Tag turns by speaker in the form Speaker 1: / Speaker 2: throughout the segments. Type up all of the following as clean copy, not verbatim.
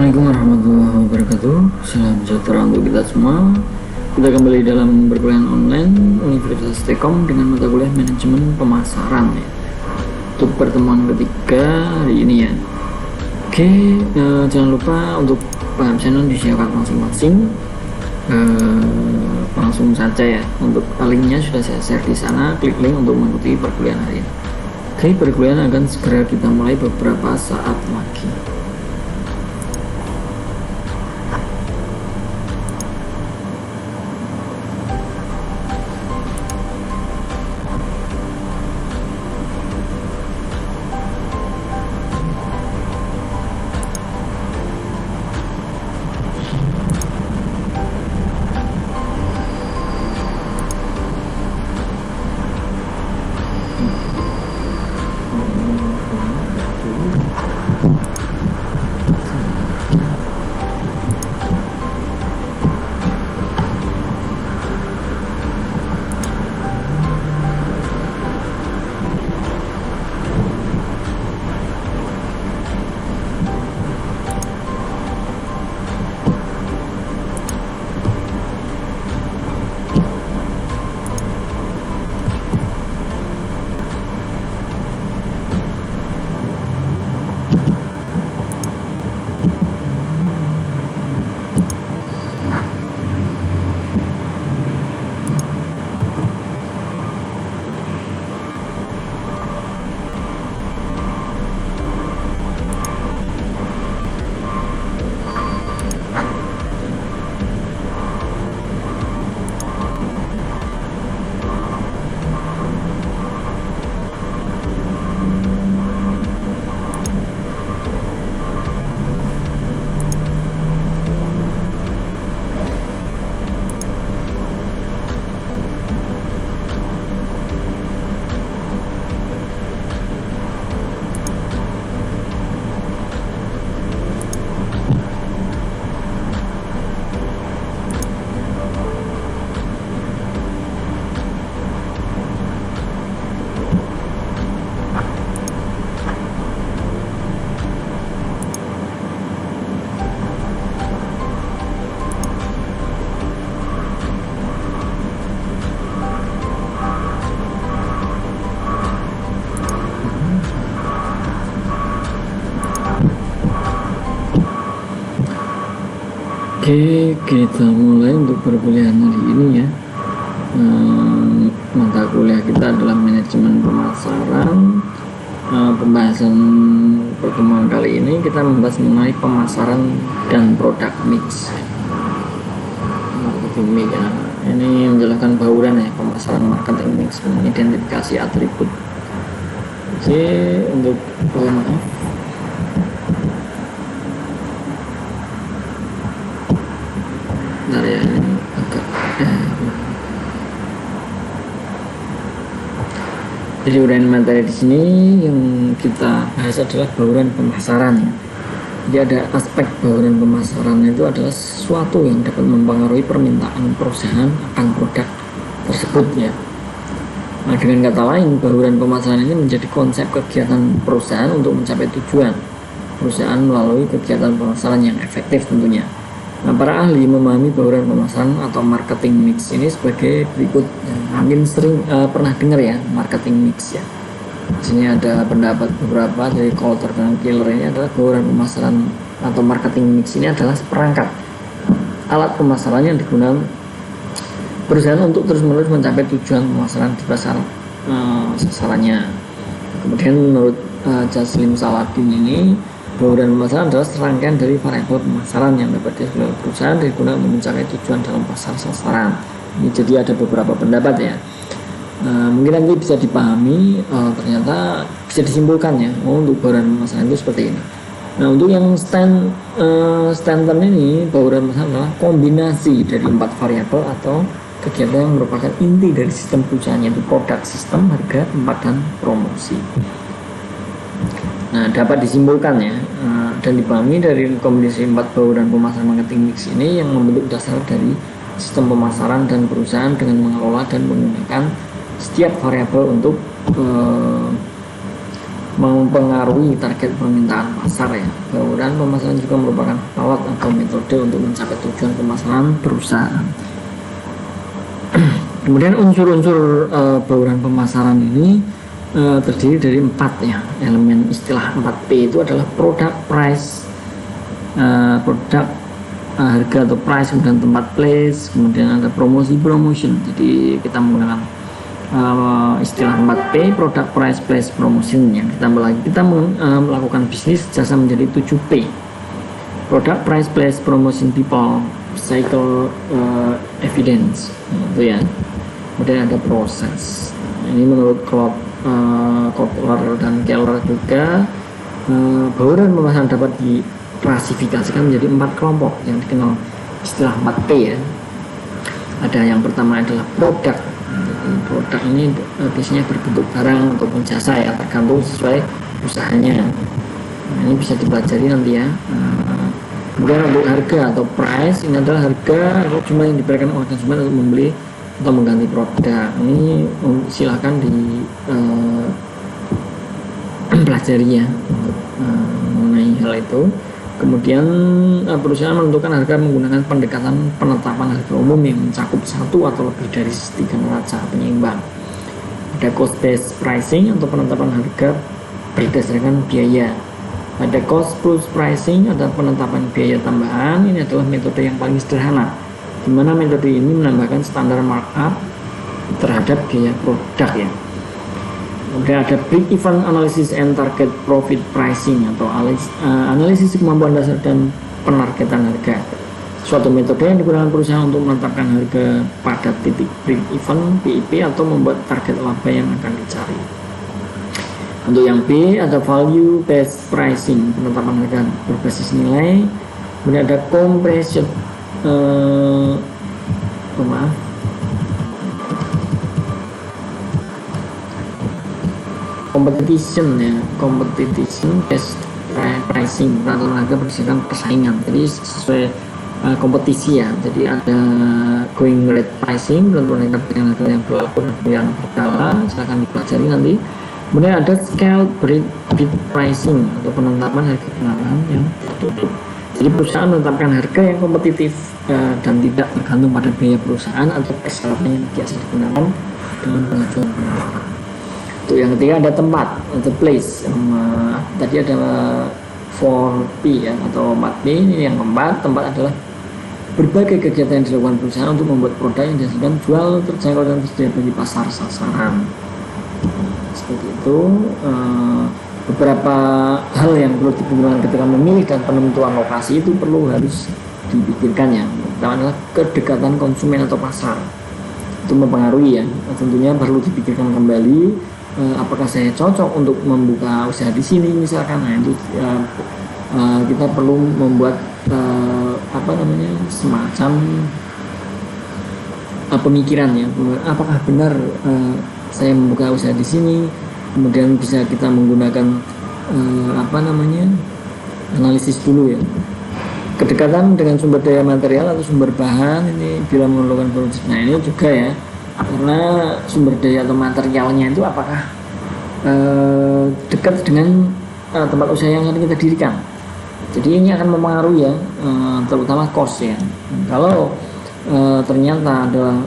Speaker 1: Assalamualaikum warahmatullahi wabarakatuh. Salam sejahtera untuk kita semua. Kita kembali dalam perkuliahan online Universitas Telkom dengan mata kuliah manajemen pemasaran ya. Untuk pertemuan ketiga hari ini ya. Oke, jangan lupa untuk paham channel disiapkan masing-masing. Langsung saja ya. Untuk linknya sudah saya share di sana. Klik link untuk mengikuti perkuliahan hari ini. Oke, perkuliahan akan segera kita mulai beberapa saat lagi. Oke, kita mulai untuk perkuliahan hari ini ya. Mata kuliah kita adalah manajemen pemasaran. Pembahasan pertemuan kali ini kita membahas mengenai pemasaran dan produk mix. Marketing mix ya. Ini menjelaskan bauran ya, pemasaran marketing mix, mengidentifikasi atribut. Oke, untuk maaf. Ya, ini agak jadi uraian materi di sini yang kita bahas adalah bauran pemasaran ya. Jadi ada aspek bauran pemasaran itu adalah sesuatu yang dapat mempengaruhi permintaan perusahaan akan produk tersebut ya. Nah, dengan kata lain, bauran pemasaran ini menjadi konsep kegiatan perusahaan untuk mencapai tujuan perusahaan melalui kegiatan pemasaran yang efektif tentunya. Nah, para ahli memahami bauran pemasaran atau marketing mix ini sebagai berikut. Mungkin sering pernah dengar ya, marketing mix ya. Di sini ada pendapat beberapa dari Coulter dan Killer. Ini adalah bauran pemasaran atau marketing mix ini adalah seperangkat alat pemasaran yang digunakan perusahaan untuk terus-menerus mencapai tujuan pemasaran di pasar sasarannya. Kemudian menurut Jaslim Saladin ini, bauran pemasaran adalah serangkaian dari variabel pemasaran yang dapat dilakukan perusahaan digunakan untuk mencapai tujuan dalam pasar sasaran. Ini jadi ada beberapa pendapat ya. Mungkin nanti bisa dipahami, ternyata bisa disimpulkan ya. Untuk bauran pemasaran itu seperti ini. Nah, untuk yang Stanton ini, bauran pemasaran adalah kombinasi dari 4 variabel atau kegiatan yang merupakan inti dari sistem perusahaan, yaitu produk, sistem, harga, tempat, dan promosi. Nah, dapat disimpulkan ya dan dipahami dari kombinasi 4 bauran pemasaran marketing mix ini yang membentuk dasar dari sistem pemasaran dan perusahaan dengan mengelola dan menggunakan setiap variabel untuk mempengaruhi target permintaan pasar ya. Bauran pemasaran juga merupakan alat atau metode untuk mencapai tujuan pemasaran perusahaan. Kemudian unsur-unsur bauran pemasaran ini terdiri dari 4 ya elemen. Istilah 4P itu adalah product, price, produk, harga atau price, kemudian tempat, place, kemudian ada promosi, promotion. Jadi kita menggunakan istilah 4P, product, price, place, promotion. Yang ditambah lagi kita melakukan bisnis jasa menjadi 7P, product, price, place, promotion, people, cycle, evidence, itu ya. Kemudian ada proses. Ini menurut Kotler dan Keller juga, bauran pemasaran dapat diklasifikasikan menjadi 4 kelompok yang dikenal istilah 4P ya. Ada yang pertama adalah produk. Produk ini biasanya berbentuk barang ataupun jasa ya, tergantung sesuai usahanya. Nah, ini bisa dipelajari nanti ya. Kemudian untuk harga atau price, ini adalah harga atau jumlah yang diberikan oleh konsumen untuk membeli atau mengganti produk. Ini silahkan di pelajari ya mengenai hal itu. Kemudian perusahaan menentukan harga menggunakan pendekatan penetapan harga umum yang mencakup 1 atau lebih dari 3 neraca penyeimbang. Ada cost based pricing atau penetapan harga berdasarkan biaya. Ada cost plus pricing atau penetapan biaya tambahan. Ini adalah metode yang paling sederhana, di mana metode ini menambahkan standar markup terhadap biaya produk ya. Kemudian ada break even analysis and target profit pricing atau analisis kemampuan dasar dan penargetan harga. Suatu metode yang digunakan perusahaan untuk menetapkan harga pada titik break even BIP atau membuat target laba yang akan dicari. Untuk yang B ada value based pricing, penetapan harga berbasis nilai. Kemudian ada compression competition based pricing, penetapan harga berdasarkan persaingan. Jadi sesuai kompetisi ya. Jadi ada going rate pricing, penentuan harga yang berlaku dan yang berkala, silahkan dipelajari nanti. Kemudian ada scale bid pricing atau penetapan harga pengalaman yang tertutup. Jadi perusahaan menetapkan harga yang kompetitif dan tidak tergantung pada biaya perusahaan atau persyaratan yang biasa digunakan dengan pengajuan penawaran. Untuk yang ketiga ada tempat atau place. Tadi ada 4P ya atau 4P. Ini yang keempat, tempat adalah berbagai kegiatan yang dilakukan perusahaan untuk membuat produk yang dihasilkan jual, terjangkau dan tersedia bagi pasar sasaran. Seperti itu. Beberapa hal yang perlu diperhatikan ketika memilih dan penentuan lokasi itu harus dipikirkan ya. Pertama adalah kedekatan konsumen atau pasar, itu mempengaruhi ya. Tentunya perlu dipikirkan kembali apakah saya cocok untuk membuka usaha di sini misalkan. Nah itu kita perlu membuat semacam pemikiran ya. Apakah benar saya membuka usaha di sini? Kemudian bisa kita menggunakan analisis dulu ya. Kedekatan dengan sumber daya material atau sumber bahan ini bila memerlukan produksi. Nah ini juga ya, karena sumber daya atau materialnya itu apakah dekat dengan tempat usaha yang akan kita dirikan. Jadi ini akan mempengaruhi ya, terutama cost ya. Kalau ternyata ada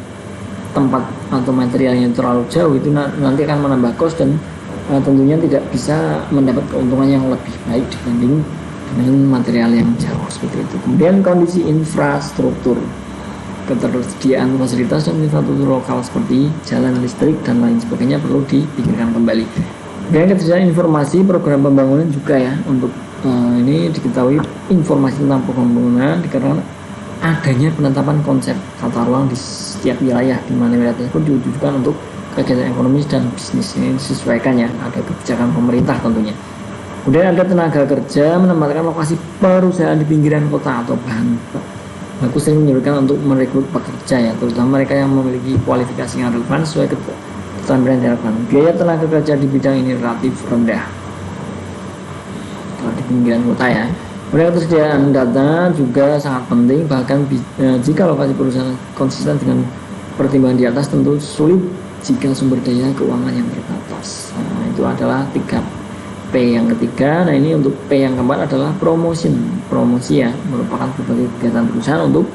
Speaker 1: tempat atau materialnya terlalu jauh, itu nanti akan menambah cost dan tentunya tidak bisa mendapat keuntungan yang lebih baik dibanding dengan material yang jauh seperti itu. Kemudian kondisi infrastruktur, ketersediaan fasilitas dan infrastruktur lokal seperti jalan, listrik dan lain sebagainya perlu dipikirkan kembali. Dan ketersediaan informasi program pembangunan juga ya, untuk ini diketahui informasi tentang program pembangunan dikarenakan adanya penetapan konsep tata ruang di setiap wilayah, di mana wilayah tersebut diwujudkan untuk kegiatan ekonomis dan bisnis. Ini disesuaikan ya, ada kebijakan pemerintah tentunya. Kemudian ada tenaga kerja, menempatkan lokasi perusahaan di pinggiran kota atau bahan baku sering menyebutkan untuk merekrut pekerja ya, terutama mereka yang memiliki kualifikasi yang relevan sesuai keterampilan yang diharapkan. Biaya tenaga kerja di bidang ini relatif rendah di pinggiran kota ya. Kemudian ketersediaan data juga sangat penting, bahkan jika lokasi perusahaan konsisten dengan pertimbangan di atas tentu sulit jika sumber daya keuangan yang terbatas. Nah, itu adalah 3 P yang ketiga. Nah, ini untuk P yang keempat adalah promotion. Promosi ya, merupakan berbagai kegiatan perusahaan untuk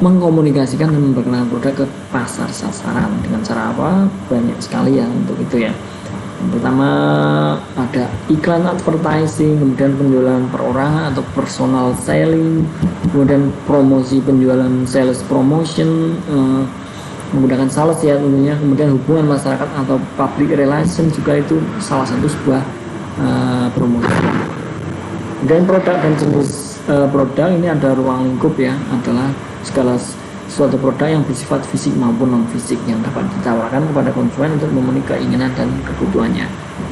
Speaker 1: mengkomunikasikan dan memperkenalkan produk ke pasar sasaran. Dengan cara apa? Banyak sekali ya untuk itu ya. Yang pertama ada iklan advertising, kemudian penjualan perorangan atau personal selling, kemudian promosi penjualan sales promotion, menggunakan sales ya tentunya, kemudian hubungan masyarakat atau public relation juga itu salah satu sebuah promosi. Dan produk dan jenis produk ini ada ruang lingkup ya, adalah segala suatu produk yang bersifat fisik maupun non fisik yang dapat ditawarkan kepada konsumen untuk memenuhi keinginan dan kebutuhannya.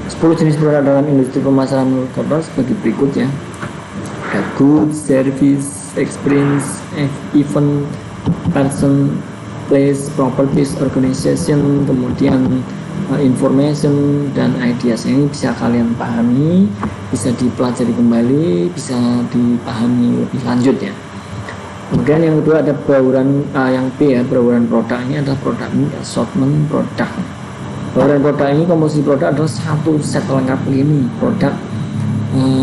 Speaker 1: 10 jenis produk dalam industri pemasaran menurut sebagai berikut ya. Ada goods, service, experience, event, person, place, properties, organization, kemudian information dan ideas. Ini bisa kalian pahami, bisa dipelajari kembali, bisa dipahami lebih lanjut ya. Kemudian yang kedua ada bauran yang P ya, bauran produk. Ini adalah produk assortment produk. Bauran produk ini komposisi produk adalah satu set lengkap ini produk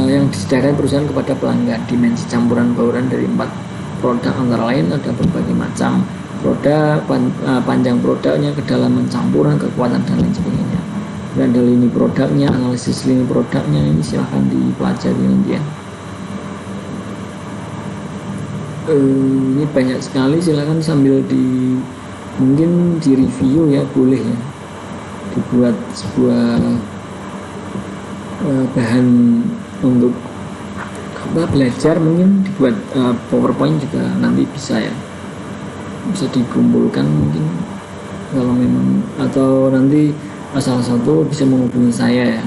Speaker 1: yang disediakan perusahaan kepada pelanggan. Dimensi campuran bauran dari 4 produk antara lain ada berbagai macam produk, panjang produknya, kedalaman campuran, kekuatan dan lain sebagainya. Dan ada lini produknya, analisis lini produknya, ini silahkan dipelajari nanti ya. Ini banyak sekali, silahkan sambil mungkin di review ya, boleh ya, dibuat sebuah bahan untuk belajar, mungkin dibuat PowerPoint juga nanti bisa ya, bisa dikumpulkan mungkin kalau memang, atau nanti salah satu bisa menghubungi saya ya,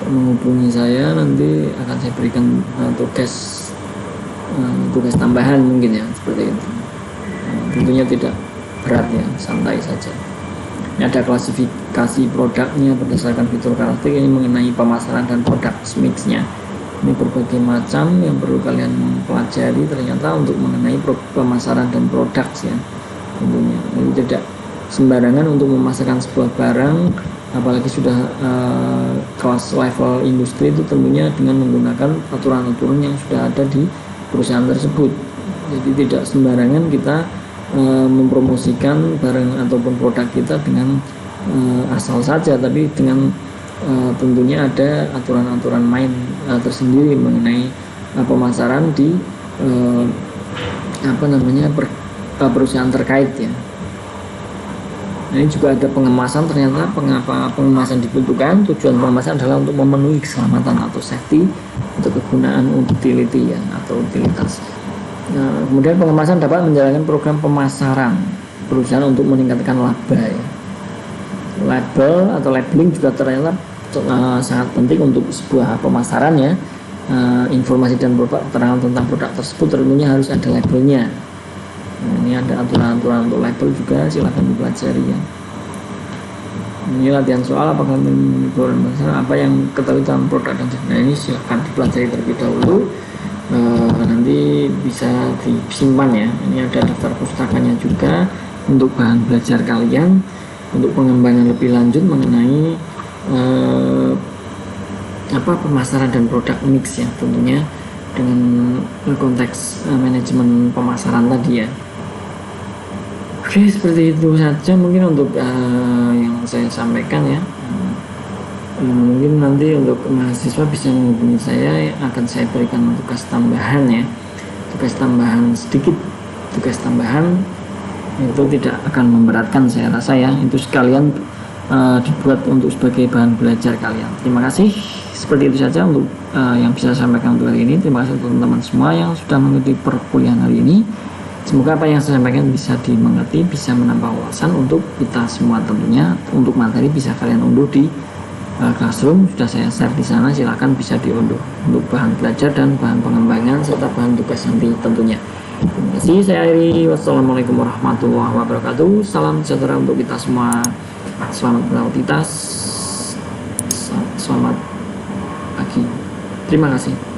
Speaker 1: menghubungi saya nanti akan saya berikan tugas tambahan mungkin ya, seperti itu. Tentunya tidak berat ya, santai saja. Ini ada klasifikasi produknya berdasarkan fitur karakteristik, ini mengenai pemasaran dan produk mixnya. Ini berbagai macam yang perlu kalian pelajari ternyata untuk mengenai pemasaran dan produk ya, tentunya. Ini tidak sembarangan untuk memasarkan sebuah barang, apalagi sudah kelas level industri, itu tentunya dengan menggunakan aturan-aturan yang sudah ada di perusahaan tersebut. Jadi tidak sembarangan kita mempromosikan barang ataupun produk kita dengan asal saja, tapi dengan tentunya ada aturan-aturan main tersendiri mengenai pemasaran di perusahaan terkait ya. Nah, ini juga ada pengemasan. Ternyata pengapa pengemasan dibutuhkan? Tujuan pengemasan adalah untuk memenuhi keselamatan atau safety, untuk kegunaan utility ya, atau utilitas. Nah, kemudian pengemasan dapat menjalankan program pemasaran perusahaan untuk meningkatkan laba ya. Label atau labeling juga ternyata sangat penting untuk sebuah pemasaran ya. Informasi dan keterangan tentang produk tersebut tentunya harus ada labelnya. Nah, ini ada aturan-aturan untuk label juga, silahkan dipelajari ya. Ini latihan soal, apakah apa yang ketahui dalam produk dan nah, ini silahkan dipelajari terlebih dahulu. Nanti bisa disimpan ya. Ini ada daftar pustakanya juga untuk bahan belajar kalian untuk pengembangan lebih lanjut mengenai pemasaran dan produk mix ya, tentunya dengan konteks manajemen pemasaran tadi ya. Oke, seperti itu saja mungkin untuk yang saya sampaikan ya. Mungkin nanti untuk mahasiswa bisa menghubungi saya, akan saya berikan tugas tambahan ya, tugas tambahan sedikit, tugas tambahan itu tidak akan memberatkan saya rasa ya, itu sekalian dibuat untuk sebagai bahan belajar kalian. Terima kasih, seperti itu saja untuk yang bisa saya sampaikan untuk hari ini. Terima kasih untuk teman-teman semua yang sudah mengikuti perkuliahan hari ini. Semoga apa yang saya sampaikan bisa dimengerti, bisa menambah wawasan untuk kita semua tentunya. Untuk materi bisa kalian unduh di Classroom, sudah saya share di sana, silakan bisa diunduh untuk bahan belajar dan bahan pengembangan serta bahan tugas nanti tentunya. Terima kasih, saya akhiri. Wassalamualaikum warahmatullahi wabarakatuh. Salam sejahtera untuk kita semua. Selamat beraktivitas. Selamat pagi. Terima kasih.